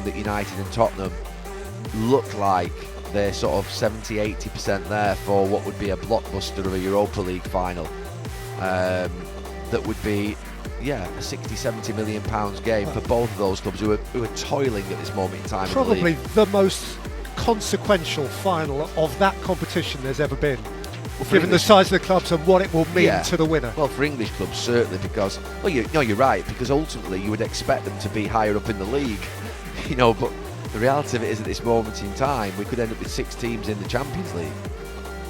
that United and Tottenham look like they're sort of 70-80% there for what would be a blockbuster of a Europa League final. That would be, a 60-70 million pounds game for both of those clubs who are toiling at this moment in time. Probably in the league. the most consequential final of that competition there's ever been, given the size of the clubs and what it will mean to the winner. Well, for English clubs certainly, because you're right, because ultimately you would expect them to be higher up in the league, but the reality of it is at this moment in time we could end up with 6 teams in the Champions League.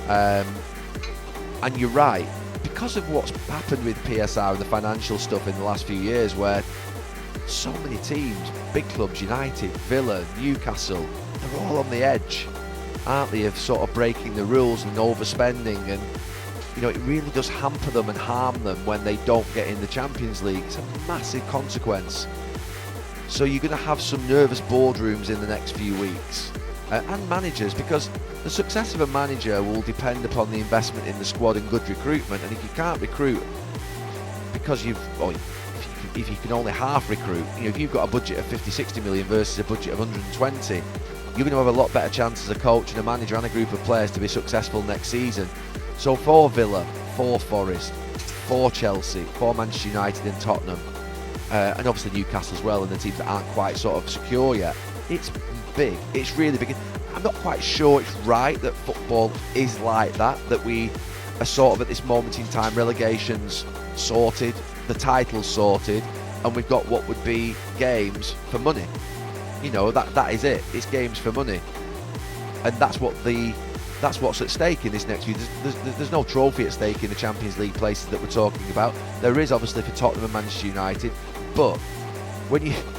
And you're right, because of what's happened with PSR and the financial stuff in the last few years, where so many teams, big clubs, United, Villa, Newcastle, they're all on the edge, aren't they, of sort of breaking the rules and overspending, and it really does hamper them and harm them when they don't get in the Champions League. It's a massive consequence. So you're going to have some nervous boardrooms in the next few weeks, and managers, because the success of a manager will depend upon the investment in the squad and good recruitment. And if you can't recruit because if you can only half recruit, if you've got a budget of 50-60 million versus a budget of 120, you're going to have a lot better chance as a coach and a manager and a group of players to be successful next season. So for Villa, for Forest, for Chelsea, for Manchester United and Tottenham, and obviously Newcastle as well, and the teams that aren't quite sort of secure yet, it's big, it's really big. I'm not quite sure it's right that football is like that we are sort of at this moment in time, relegations sorted, the titles sorted, and we've got what would be games for money. That is it. It's games for money, and that's what's at stake in this next year. There's no trophy at stake in the Champions League places that we're talking about. There is obviously for Tottenham and Manchester United, but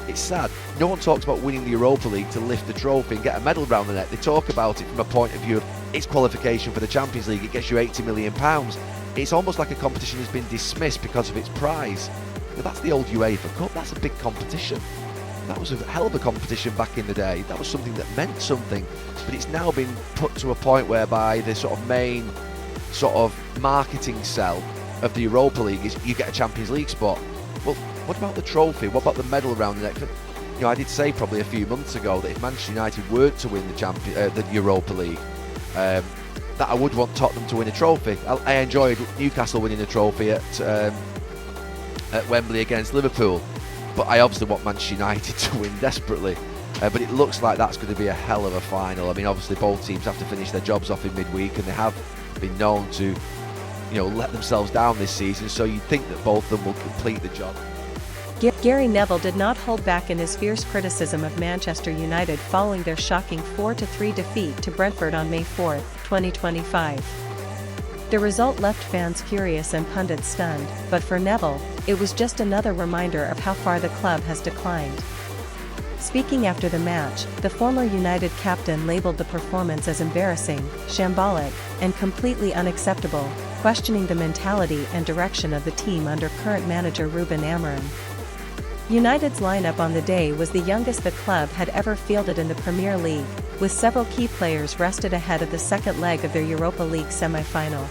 it's sad. No one talks about winning the Europa League to lift the trophy and get a medal around the neck. They talk about it from a point of view of its qualification for the Champions League. It gets you £80 million. It's almost like a competition has been dismissed because of its prize. But that's the old UEFA Cup. That's a big competition. That was a hell of a competition back in the day. That was something that meant something. But it's now been put to a point whereby the sort of main sort of marketing sell of the Europa League is you get a Champions League spot. Well, what about the trophy? What about the medal around the neck? I did say probably a few months ago that if Manchester United were to win the Europa League, that I would want Tottenham to win a trophy. I enjoyed Newcastle winning a trophy at Wembley against Liverpool, but I obviously want Manchester United to win desperately. But it looks like that's going to be a hell of a final. I mean, obviously both teams have to finish their jobs off in midweek, and they have been known to let themselves down this season, so you'd think that both of them will complete the job. Gary Neville did not hold back in his fierce criticism of Manchester United following their shocking 4-3 defeat to Brentford on May 4, 2025. The result left fans curious and pundits stunned, but for Neville, it was just another reminder of how far the club has declined. Speaking after the match, the former United captain labelled the performance as embarrassing, shambolic, and completely unacceptable, questioning the mentality and direction of the team under current manager Ruben Amorim. United's lineup on the day was the youngest the club had ever fielded in the Premier League, with several key players rested ahead of the second leg of their Europa League semi-final.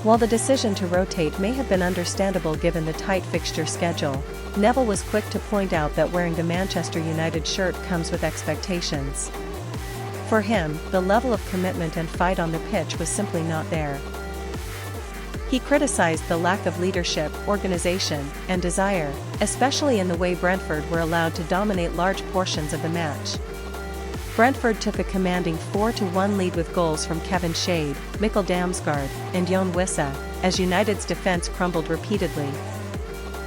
While the decision to rotate may have been understandable given the tight fixture schedule, Neville was quick to point out that wearing the Manchester United shirt comes with expectations. For him, the level of commitment and fight on the pitch was simply not there. He criticized the lack of leadership, organization, and desire, especially in the way Brentford were allowed to dominate large portions of the match. Brentford took a commanding 4-1 lead with goals from Kevin Shade, Mikkel Damsgaard, and Jon Wissa, as United's defense crumbled repeatedly.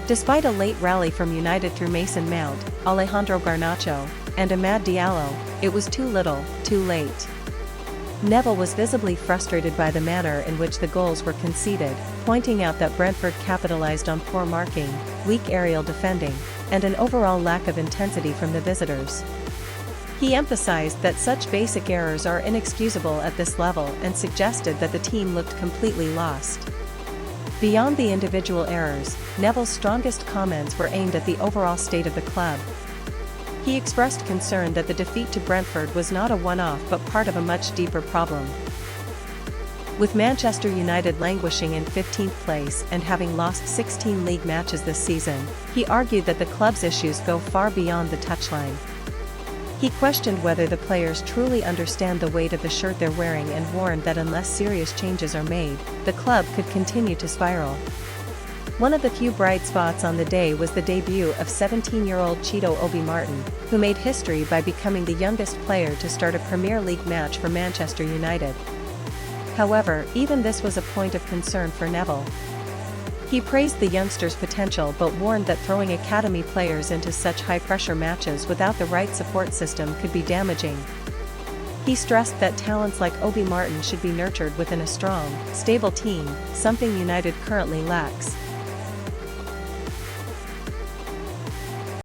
Despite a late rally from United through Mason Mount, Alejandro Garnacho, and Amad Diallo, it was too little, too late. Neville was visibly frustrated by the manner in which the goals were conceded, pointing out that Brentford capitalized on poor marking, weak aerial defending, and an overall lack of intensity from the visitors. He emphasized that such basic errors are inexcusable at this level and suggested that the team looked completely lost. Beyond the individual errors, Neville's strongest comments were aimed at the overall state of the club. He expressed concern that the defeat to Brentford was not a one-off but part of a much deeper problem. With Manchester United languishing in 15th place and having lost 16 league matches this season, he argued that the club's issues go far beyond the touchline. He questioned whether the players truly understand the weight of the shirt they're wearing and warned that unless serious changes are made, the club could continue to spiral. One of the few bright spots on the day was the debut of 17-year-old Cheeto Obi Martin, who made history by becoming the youngest player to start a Premier League match for Manchester United. However, even this was a point of concern for Neville. He praised the youngster's potential but warned that throwing academy players into such high-pressure matches without the right support system could be damaging. He stressed that talents like Obi Martin should be nurtured within a strong, stable team, something United currently lacks.